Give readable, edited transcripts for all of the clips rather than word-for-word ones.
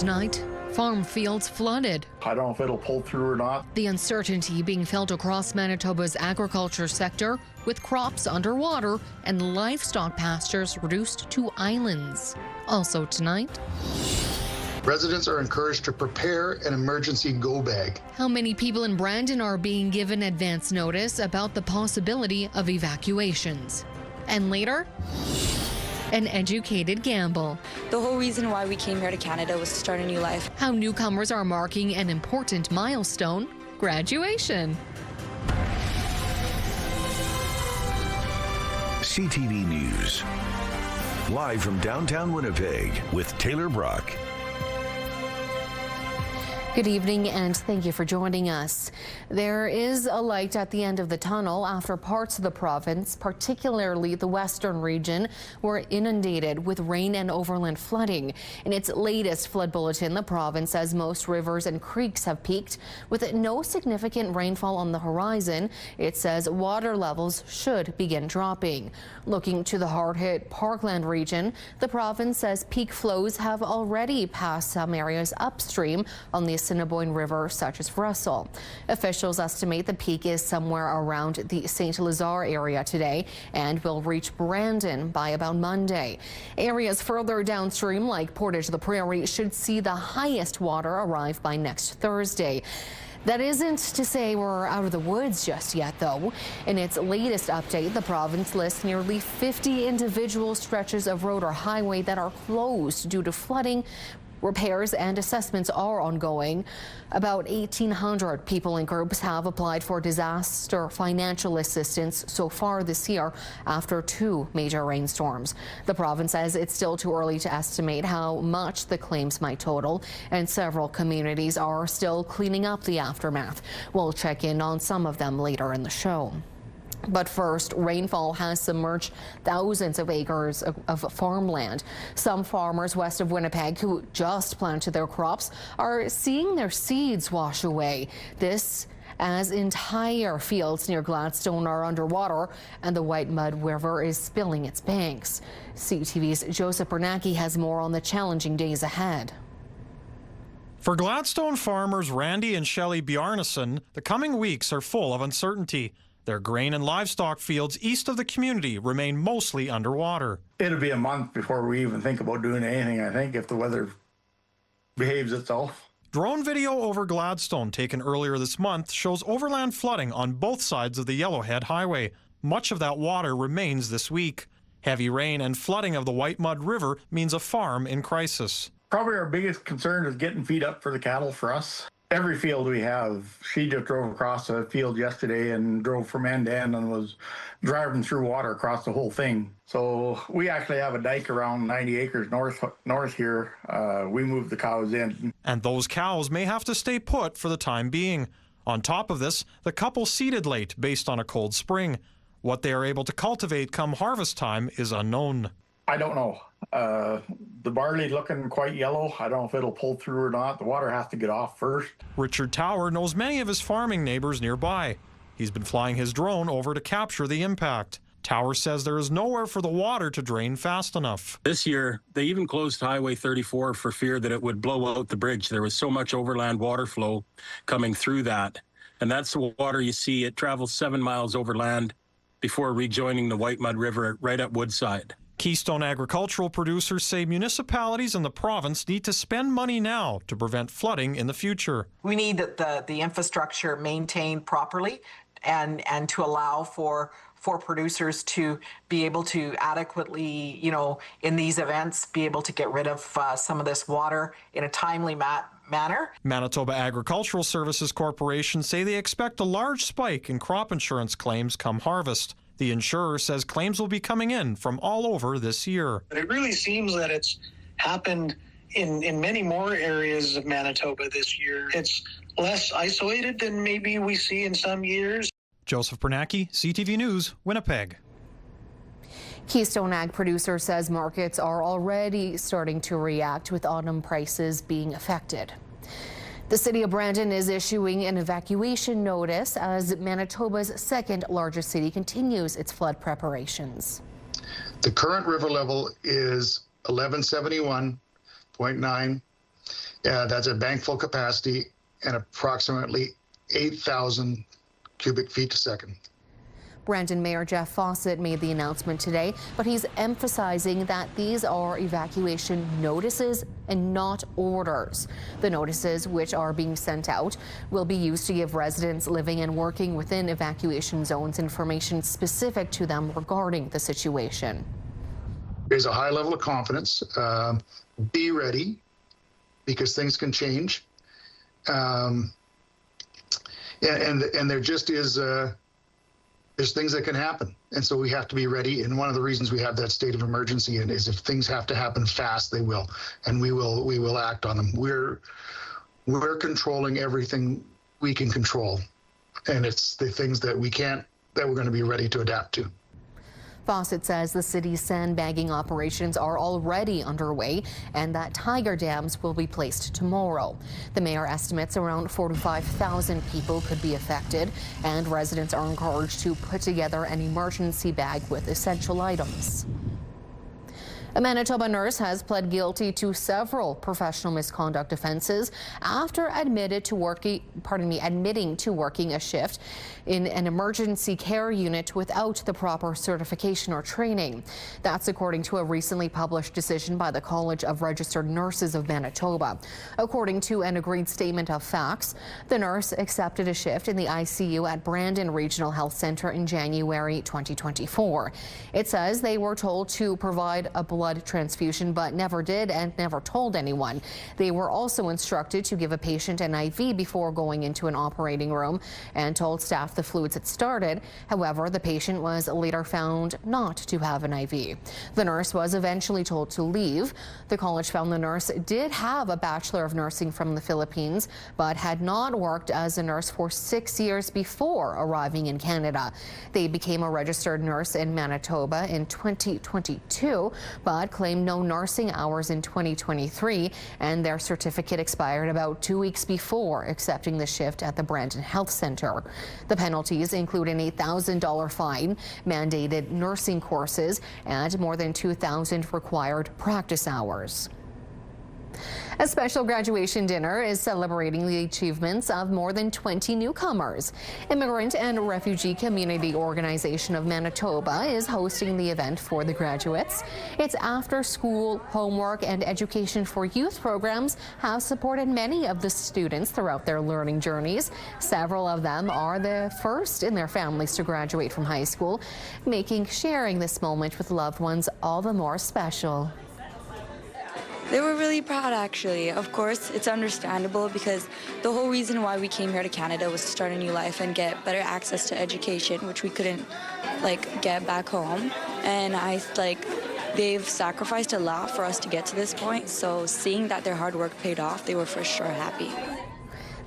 Tonight, farm fields flooded. I don't know if it'll pull through or not. The uncertainty being felt across Manitoba's agriculture sector, with crops underwater and livestock pastures reduced to islands. Also tonight, residents are encouraged to prepare an emergency go bag. how many people in Brandon are being given advance notice about the possibility of evacuations. And later, an educated gamble. The whole reason why we came here to Canada was to start a new life. How newcomers are marking an important milestone, graduation. CTV News. Live from downtown Winnipeg with Taylor Brock. Good evening and thank you for joining us. There is a light at the end of the tunnel after parts of the province, particularly the western region, were inundated with rain and overland flooding. In its latest flood bulletin, the province says most rivers and creeks have peaked with no significant rainfall on the horizon. It says water levels should begin dropping. Looking to the hard-hit Parkland region, the province says peak flows have already passed some areas upstream on the Assiniboine River, such as Russell. Officials estimate the peak is somewhere around the St. Lazare area today and will reach Brandon by about Monday. Areas further downstream, like Portage la Prairie, should see the highest water arrive by next Thursday. That isn't to say we're out of the woods just yet, though. In its latest update, the province lists nearly 50 individual stretches of road or highway that are closed due to flooding. Repairs and assessments are ongoing. About 1,800 people and groups have applied for disaster financial assistance so far this year after 2 major rainstorms. The province says it's still too early to estimate how much the claims might total, and several communities are still cleaning up the aftermath. We'll check in on some of them later in the show. But first, rainfall has submerged thousands of acres of farmland. Some farmers west of Winnipeg who just planted their crops are seeing their seeds wash away. This as entire fields near Gladstone are underwater and the White Mud River is spilling its banks. CTV's Joseph Bernacki has more on the challenging days ahead. For Gladstone farmers Randy and Shelley Bjarnason, the coming weeks are full of uncertainty. Their grain and livestock fields east of the community remain mostly underwater. It'll be a month before we even think about doing anything, I think, if the weather behaves itself. Drone video over Gladstone taken earlier this month shows overland flooding on both sides of the Yellowhead Highway. Much of that water remains this week. Heavy rain and flooding of the White Mud River means a farm in crisis. Probably our biggest concern is getting feed up for the cattle for us. Every field we have, she just drove across a field yesterday and drove from end to end and was driving through water across the whole thing. So we actually have a dike around 90 acres north here. We moved the cows in. And those cows may have to stay put for the time being. On top of this, the couple seeded late based on a cold spring. What they are able to cultivate come harvest time is unknown. I don't know. The barley looking quite yellow. I don't know if it'll pull through or not. The water has to get off first. Richard Tower knows many of his farming neighbors nearby. He's been flying his drone over to capture the impact. Tower says there is nowhere for the water to drain fast enough. This year, they even closed Highway 34 for fear that it would blow out the bridge. There was so much overland water flow coming through that. And that's the water you see. It travels 7 miles overland before rejoining the White Mud River right at Woodside. Keystone agricultural producers say municipalities in the province need to spend money now to prevent flooding in the future. We need the infrastructure maintained properly and to allow for producers to be able to adequately, in these events, be able to get rid of some of this water in a timely manner. Manitoba Agricultural Services Corporation say they expect a large spike in crop insurance claims come harvest. The insurer says claims will be coming in from all over this year. It really seems that it's happened in many more areas of Manitoba this year. It's less isolated than maybe we see in some years. Joseph Bernacki, CTV News, Winnipeg. Keystone Ag producer says markets are already starting to react with autumn prices being affected. The city of Brandon is issuing an evacuation notice as Manitoba's second largest city continues its flood preparations. The current river level is 1171.9. That's a bank full capacity and approximately 8,000 cubic feet a second. Brandon Mayor Jeff Fawcett made the announcement today, but he's emphasizing that these are evacuation notices and not orders. The notices, which are being sent out, will be used to give residents living and working within evacuation zones information specific to them regarding the situation. There's a high level of confidence. Be ready, because things can change. And there just is... there's things that can happen, and so we have to be ready. And one of the reasons we have that state of emergency is if things have to happen fast, they will, and we will act on them. We're controlling everything we can control, and it's the things that we can't that we're going to be ready to adapt to. Fawcett says the city's sandbagging operations are already underway and that tiger dams will be placed tomorrow. The mayor estimates around 45,000 people could be affected, and residents are encouraged to put together an emergency bag with essential items. A Manitoba nurse has pled guilty to several professional misconduct offenses after admitting to working a shift in an emergency care unit without the proper certification or training. That's according to a recently published decision by the College of Registered Nurses of Manitoba. According to an agreed statement of facts, the nurse accepted a shift in the ICU at Brandon Regional Health Centre in January 2024. It says they were told to provide a blood transfusion but never did and never told anyone. They were also instructed to give a patient an IV before going into an operating room and told staff the fluids had started. However, the patient was later found not to have an IV. The nurse was eventually told to leave. The college found the nurse did have a Bachelor of Nursing from the Philippines but had not worked as a nurse for 6 years before arriving in Canada. They became a registered nurse in Manitoba in 2022 but claimed no nursing hours in 2023, and their certificate expired about 2 weeks before accepting the shift at the Brandon Health Centre. The penalties include an $8,000 fine, mandated nursing courses, and more than 2,000 required practice hours. A special graduation dinner is celebrating the achievements of more than 20 newcomers. Immigrant and Refugee Community Organization of Manitoba is hosting the event for the graduates. Its after-school, homework, and education for youth programs have supported many of the students throughout their learning journeys. Several of them are the first in their families to graduate from high school, making sharing this moment with loved ones all the more special. They were really proud, actually. Of course, it's understandable because the whole reason why we came here to Canada was to start a new life and get better access to education, which we couldn't get back home. And they've sacrificed a lot for us to get to this point. So seeing that their hard work paid off, they were for sure happy.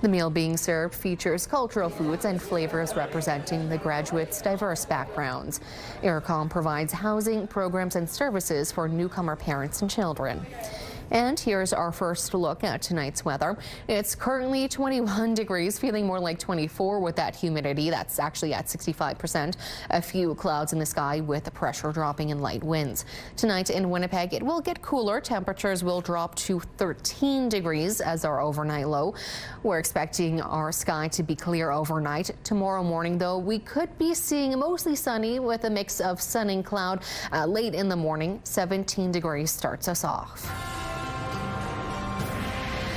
The meal being served features cultural foods and flavors representing the graduates' diverse backgrounds. AirCom provides housing, programs, and services for newcomer parents and children. And here's our first look at tonight's weather. It's currently 21 degrees, feeling more like 24 with that humidity. That's actually at 65%. A few clouds in the sky with the pressure dropping and light winds. Tonight in Winnipeg, it will get cooler. Temperatures will drop to 13 degrees as our overnight low. We're expecting our sky to be clear overnight. Tomorrow morning, though, we could be seeing mostly sunny with a mix of sun and cloud late in the morning. 17 degrees starts us off.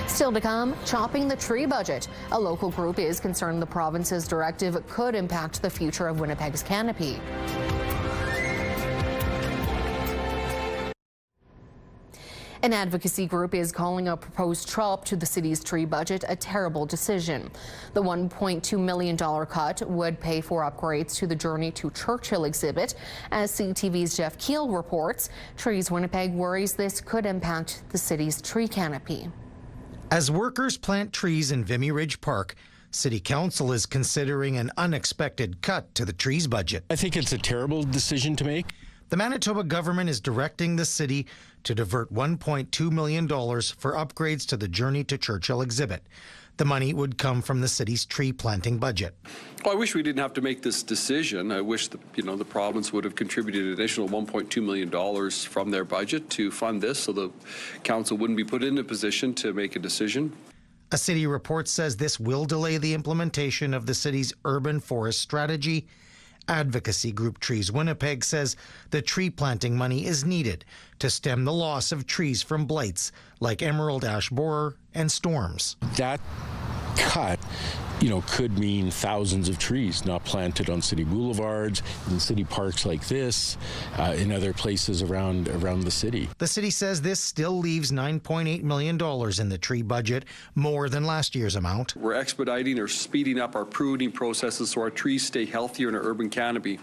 Still to come, chopping the tree budget. A local group is concerned the province's directive could impact the future of Winnipeg's canopy. An advocacy group is calling a proposed chop to the city's tree budget a terrible decision. The $1.2 million cut would pay for upgrades to the Journey to Churchill exhibit. As CTV's Jeff Keel reports, Trees Winnipeg worries this could impact the city's tree canopy. As workers plant trees in Vimy Ridge Park, City Council is considering an unexpected cut to the trees budget. I think it's a terrible decision to make. The Manitoba government is directing the city to divert $1.2 million for upgrades to the Journey to Churchill exhibit. The money would come from the city's tree planting budget. Well, I wish we didn't have to make this decision. I wish the province would have contributed an additional $1.2 million from their budget to fund this, so the council wouldn't be put in a position to make a decision. A city report says this will delay the implementation of the city's urban forest strategy. Advocacy group Trees Winnipeg says the tree planting money is needed to stem the loss of trees from blights like emerald ash borer and storms. That cut, could mean thousands of trees not planted on city boulevards, in city parks like this, in other places around the city. The city says this still leaves $9.8 million in the tree budget, more than last year's amount. We're expediting or speeding up our pruning processes so our trees stay healthier in our urban canopy.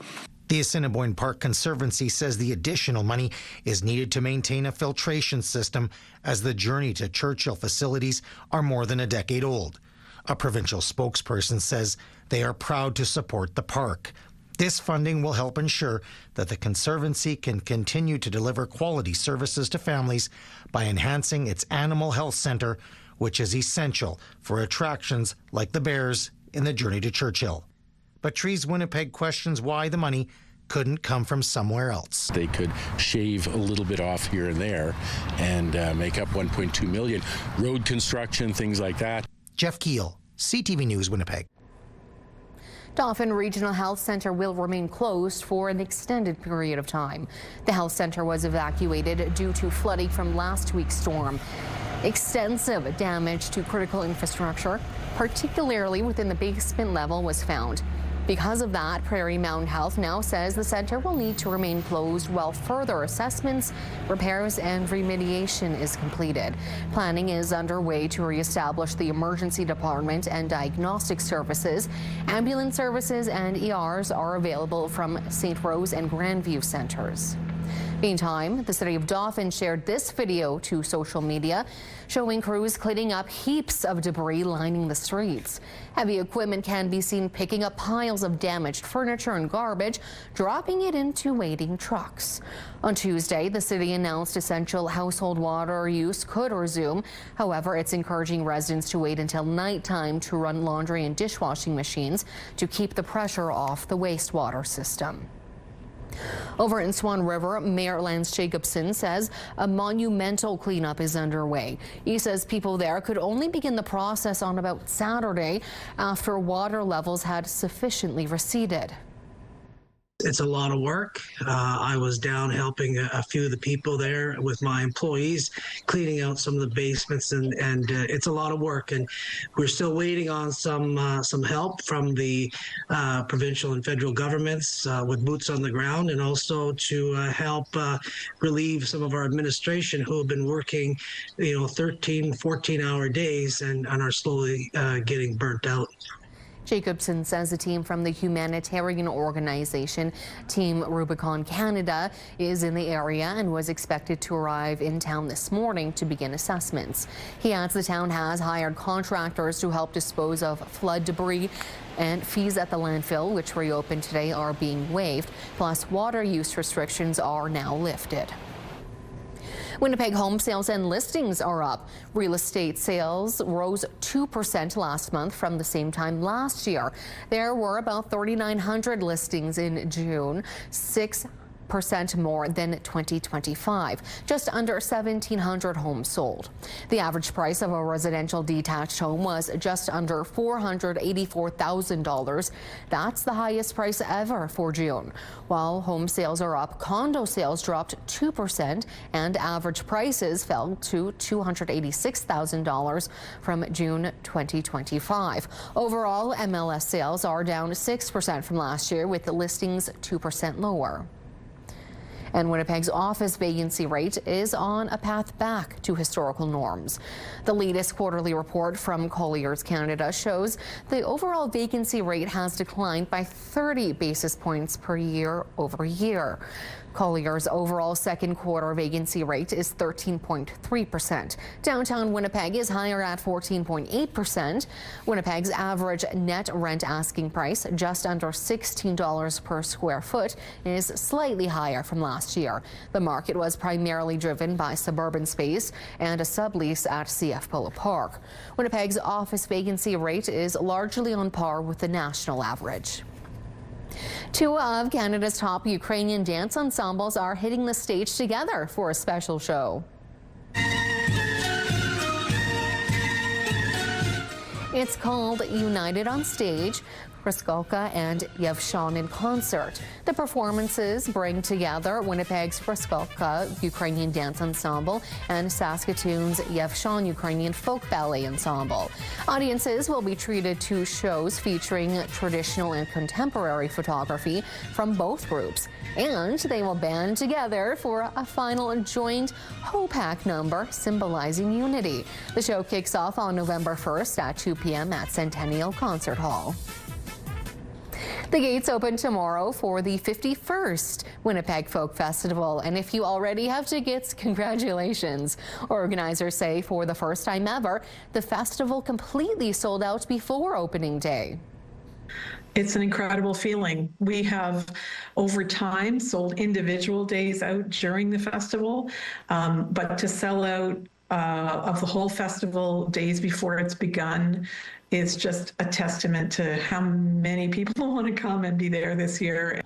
The Assiniboine Park Conservancy says the additional money is needed to maintain a filtration system as the Journey to Churchill facilities are more than a decade old. A provincial spokesperson says they are proud to support the park. This funding will help ensure that the Conservancy can continue to deliver quality services to families by enhancing its animal health centre, which is essential for attractions like the bears in the Journey to Churchill. But Trees Winnipeg questions why the money couldn't come from somewhere else. They could shave a little bit off here and there and make up $1.2 million. Road construction, things like that. Jeff Keel, CTV News Winnipeg. Dauphin Regional Health Centre will remain closed for an extended period of time. The health centre was evacuated due to flooding from last week's storm. Extensive damage to critical infrastructure, particularly within the basement level, was found. Because of that, Prairie Mountain Health now says the centre will need to remain closed while further assessments, repairs and remediation is completed. Planning is underway to reestablish the emergency department and diagnostic services. Ambulance services and ERs are available from St. Rose and Grandview centres. Meantime, the city of Dauphin shared this video to social media showing crews cleaning up heaps of debris lining the streets. Heavy equipment can be seen picking up piles of damaged furniture and garbage, dropping it into waiting trucks. On Tuesday, the city announced essential household water use could resume. However, it's encouraging residents to wait until nighttime to run laundry and dishwashing machines to keep the pressure off the wastewater system. Over in Swan River, Mayor Lance Jacobson says a monumental cleanup is underway. He says people there could only begin the process on about Saturday after water levels had sufficiently receded. It's a lot of work. I was down helping a few of the people there with my employees, cleaning out some of the basements, and it's a lot of work. And we're still waiting on some help from the provincial and federal governments with boots on the ground, and also to help relieve some of our administration who have been working, 13, 14-hour days and are slowly getting burnt out. Jacobson says a team from the humanitarian organization Team Rubicon Canada is in the area and was expected to arrive in town this morning to begin assessments. He adds the town has hired contractors to help dispose of flood debris, and fees at the landfill, which reopened today, are being waived. Plus, water use restrictions are now lifted. Winnipeg home sales and listings are up. Real estate sales rose 2% last month from the same time last year. There were about 3,900 listings in June, 6% more than 2025. Just under 1,700 homes sold. The average price of a residential detached home was just under $484,000. That's the highest price ever for June. While home sales are up, condo sales dropped 2% and average prices fell to $286,000 from June 2025. Overall, MLS sales are down 6% from last year, with the listings 2% lower. And Winnipeg's office vacancy rate is on a path back to historical norms. The latest quarterly report from Colliers Canada shows the overall vacancy rate has declined by 30 basis points per year over year. Collier's overall second quarter vacancy rate is 13.3%. Downtown Winnipeg is higher at 14.8%. Winnipeg's average net rent asking price, just under $16 per square foot, is slightly higher from last year. The market was primarily driven by suburban space and a sublease at CF Polo Park. Winnipeg's office vacancy rate is largely on par with the national average. Two of Canada's top Ukrainian dance ensembles are hitting the stage together for a special show. It's called United on Stage, Friskolka and Yevshon in concert. The performances bring together Winnipeg's Friskolka Ukrainian Dance Ensemble and Saskatoon's Yevshon Ukrainian Folk Ballet Ensemble. Audiences will be treated to shows featuring traditional and contemporary photography from both groups, and they will band together for a final joint Hopak number symbolizing unity. The show kicks off on November 1st at 2 p.m. at Centennial Concert Hall. The gates open tomorrow for the 51st Winnipeg Folk Festival, and if you already have tickets, congratulations. Organizers say for the first time ever, the festival completely sold out before opening day. It's an incredible feeling. We have, over time, sold individual days out during the festival, but to sell out of the whole festival days before it's begun is just a testament to how many people want to come and be there this year.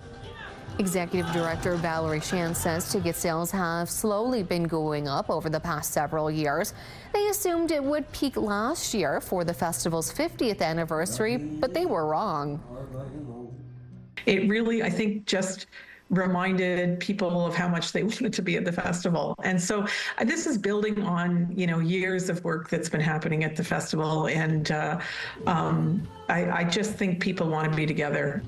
Executive Director Valerie Shan says ticket sales have slowly been going up over the past several years. They assumed it would peak last year for the festival's 50th anniversary, but they were wrong. It really, I think, just reminded people of how much they wanted to be at the festival. And so this is building on, years of work that's been happening at the festival. And I just think people want to be together.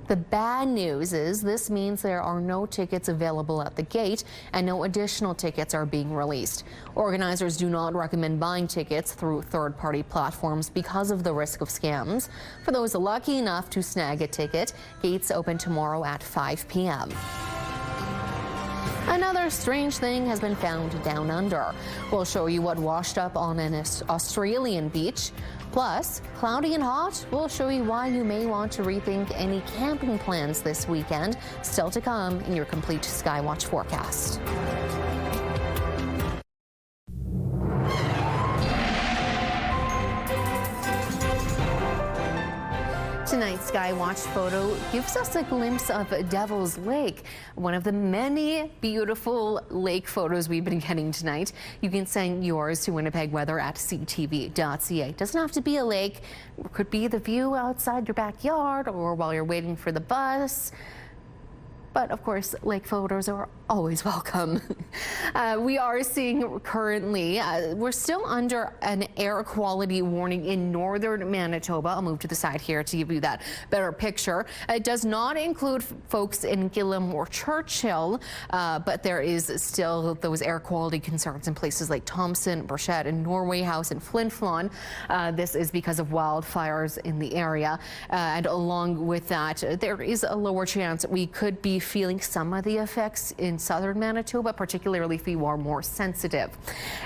The bad news is this means there are no tickets available at the gate and no additional tickets are being released. Organizers do not recommend buying tickets through third-party platforms because of the risk of scams. For those lucky enough to snag a ticket, gates open tomorrow at 5 p.m. Another strange thing has been found down under. We'll show you what washed up on an Australian beach. Plus, cloudy and hot, we'll show you why you may want to rethink any camping plans this weekend. Still to come in your complete Skywatch forecast. Tonight's Skywatch photo gives us a glimpse of Devil's Lake, one of the many beautiful lake photos we've been getting tonight. You can send yours to Winnipeg Weather at ctv.ca. It doesn't have to be a lake. It could be the view outside your backyard or while you're waiting for the bus. But of course, lake photos are always welcome. We are seeing currently, we're still under an air quality warning in northern Manitoba. I'll move to the side here to give you that better picture. It does not include folks in Gillam or Churchill, but there is still those air quality concerns in places like Thompson, Burchett, and Norway House and Flin Flon. This is because of wildfires in the area. And along with that, there is a lower chance we could be feeling some of the effects in southern Manitoba, particularly if you are more sensitive.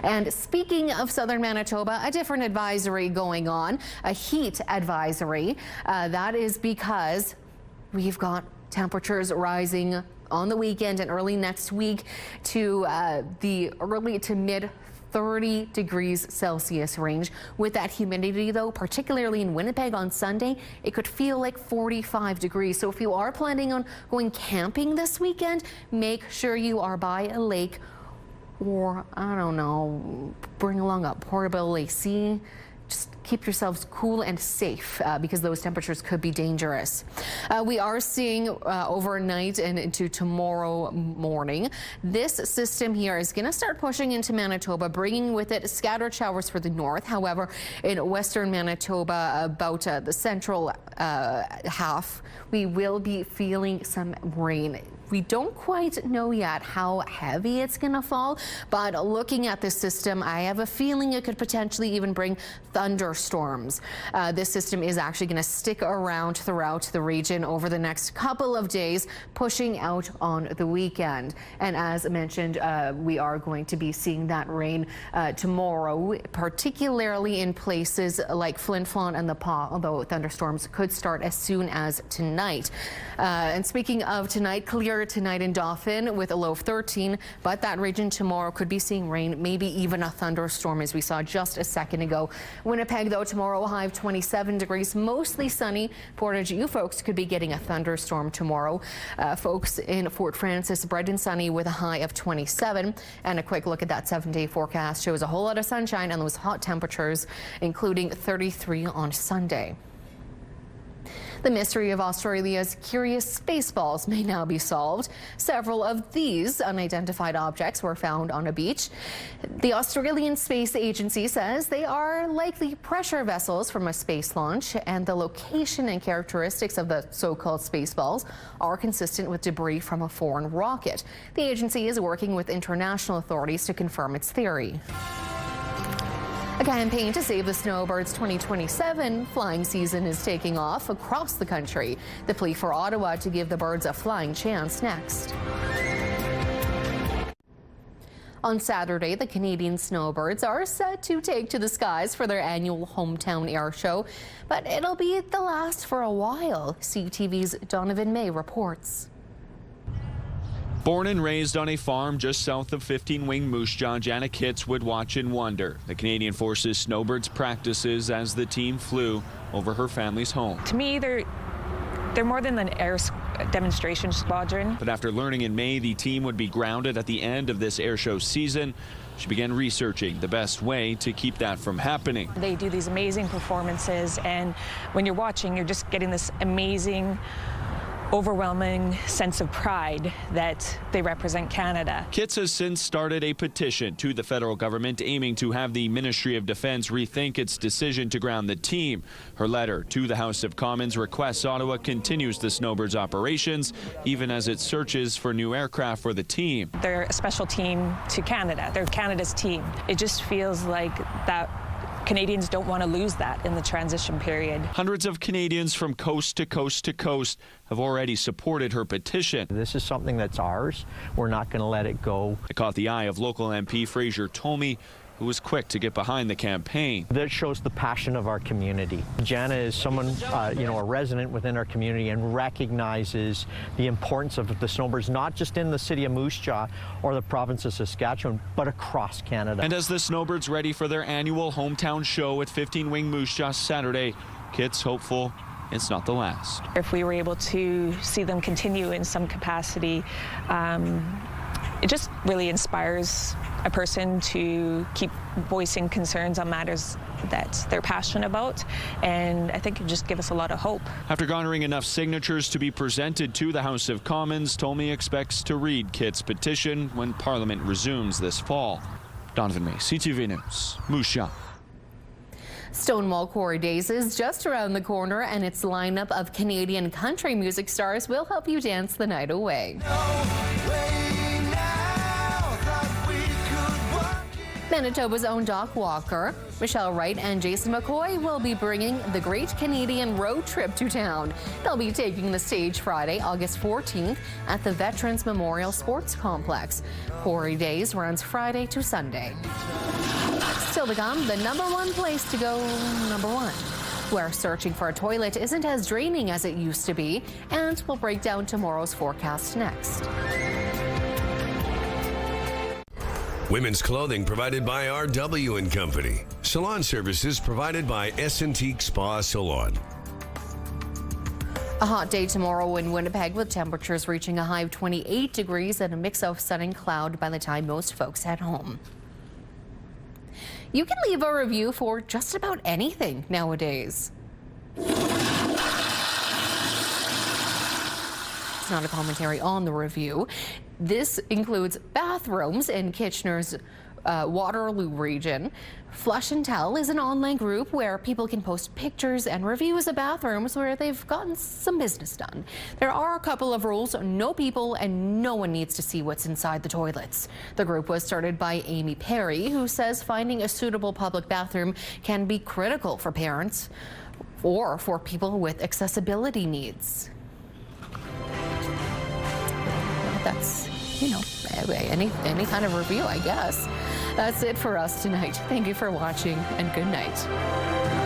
And speaking of southern Manitoba, a different advisory going on, a heat advisory. That is because we've got temperatures rising on the weekend and early next week to the early to mid 30 degrees Celsius range. With that humidity, though, particularly in Winnipeg on Sunday, it could feel like 45 degrees. So if you are planning on going camping this weekend, make sure you are by a lake or, I don't know, bring along a portable AC. Just keep yourselves cool and safe because those temperatures could be dangerous. We are seeing overnight and into tomorrow morning, this system here is going to start pushing into Manitoba, bringing with it scattered showers for the north. However, in western Manitoba, about the central half, we will be feeling some rain. We don't quite know yet how heavy it's going to fall, but looking at this system, I have a feeling it could potentially even bring thunderstorms. This system is actually going to stick around throughout the region over the next couple of days, pushing out on the weekend. And as mentioned, we are going to be seeing that rain tomorrow, particularly in places like Flin Flon and the Pas, although thunderstorms could start as soon as tonight. And speaking of tonight, clear tonight in Dauphin with a low of 13, but that region tomorrow could be seeing rain, maybe even a thunderstorm as we saw just a second ago. Winnipeg, though, tomorrow a high of 27 degrees, mostly sunny. Portage, you folks could be getting a thunderstorm tomorrow. Folks in Fort Francis, bright and sunny with a high of 27. And a quick look at that 7-day forecast shows a whole lot of sunshine and those hot temperatures, including 33 on Sunday. The mystery of Australia's curious spaceballs may now be solved. Several of these unidentified objects were found on a beach. The Australian Space Agency says they are likely pressure vessels from a space launch, and the location and characteristics of the so-called spaceballs are consistent with debris from a foreign rocket. The agency is working with international authorities to confirm its theory. A campaign to save the snowbirds' 2027 flying season is taking off across the country. The plea for Ottawa to give the birds a flying chance next. On Saturday, the Canadian snowbirds are set to take to the skies for their annual hometown air show, but it'll be the last for a while. CTV's Donovan May reports. Born and raised on a farm just south of 15-wing moose jaw, Jana Kitts would watch and wonder the Canadian Forces snowbirds practices as the team flew over her family's home. To me, they're more than an air demonstration squadron. But after learning in May the team would be grounded at the end of this air show season, she began researching the best way to keep that from happening. They do these amazing performances, and when you're watching, you're just getting this amazing, overwhelming sense of pride that they represent Canada. Kitts has since started a petition to the federal government aiming to have the Ministry of Defence rethink its decision to ground the team. Her letter to the House of Commons requests Ottawa continues the Snowbirds operations, even as it searches for new aircraft for the team. They're a special team to Canada. They're Canada's team. It just feels like that Canadians don't want to lose that in the transition period. Hundreds of Canadians from coast to coast to coast have already supported her petition. This is something that's ours. We're not going to let it go. It caught the eye of local MP Fraser Tomey, who was quick to get behind the campaign. That shows the passion of our community. Jana is someone, a resident within our community and recognizes the importance of the snowbirds, not just in the city of Moose Jaw or the province of Saskatchewan, but across Canada. And as the snowbirds ready for their annual hometown show at 15-wing Moose Jaw Saturday, Kitts hopeful it's not the last. If we were able to see them continue in some capacity, it just really inspires a person to keep voicing concerns on matters that they're passionate about, and I think it just gives us a lot of hope. After garnering enough signatures to be presented to the House of Commons, Tomey expects to read Kitts' petition when Parliament resumes this fall. Donovan May, CTV News, Moose Jaw. Stonewall Quarry Days is just around the corner, and its lineup of Canadian country music stars will help you dance the night away. Manitoba's own Doc Walker, Michelle Wright, and Jason McCoy will be bringing the Great Canadian Road Trip to town. They'll be taking the stage Friday, August 14th at the Veterans Memorial Sports Complex. Quarry Days runs Friday to Sunday. Still to come, the #1 place to go, #1. Where searching for a toilet isn't as draining as it used to be, and we'll break down tomorrow's forecast next. Women's clothing provided by RW & Company. Salon services provided by S&T Spa Salon. A hot day tomorrow in Winnipeg with temperatures reaching a high of 28 degrees and a mix of sun and cloud by the time most folks head home. You can leave a review for just about anything nowadays. It's not a commentary on the review. This includes bathrooms in Kitchener's Waterloo region. Flush and Tell is an online group where people can post pictures and reviews of bathrooms where they've gotten some business done. There are a couple of rules: no people and no one needs to see what's inside the toilets. The group was started by Amy Perry, who says finding a suitable public bathroom can be critical for parents or for people with accessibility needs. That's, you know, any kind of review, I guess. That's it for us tonight. Thank you for watching, and good night.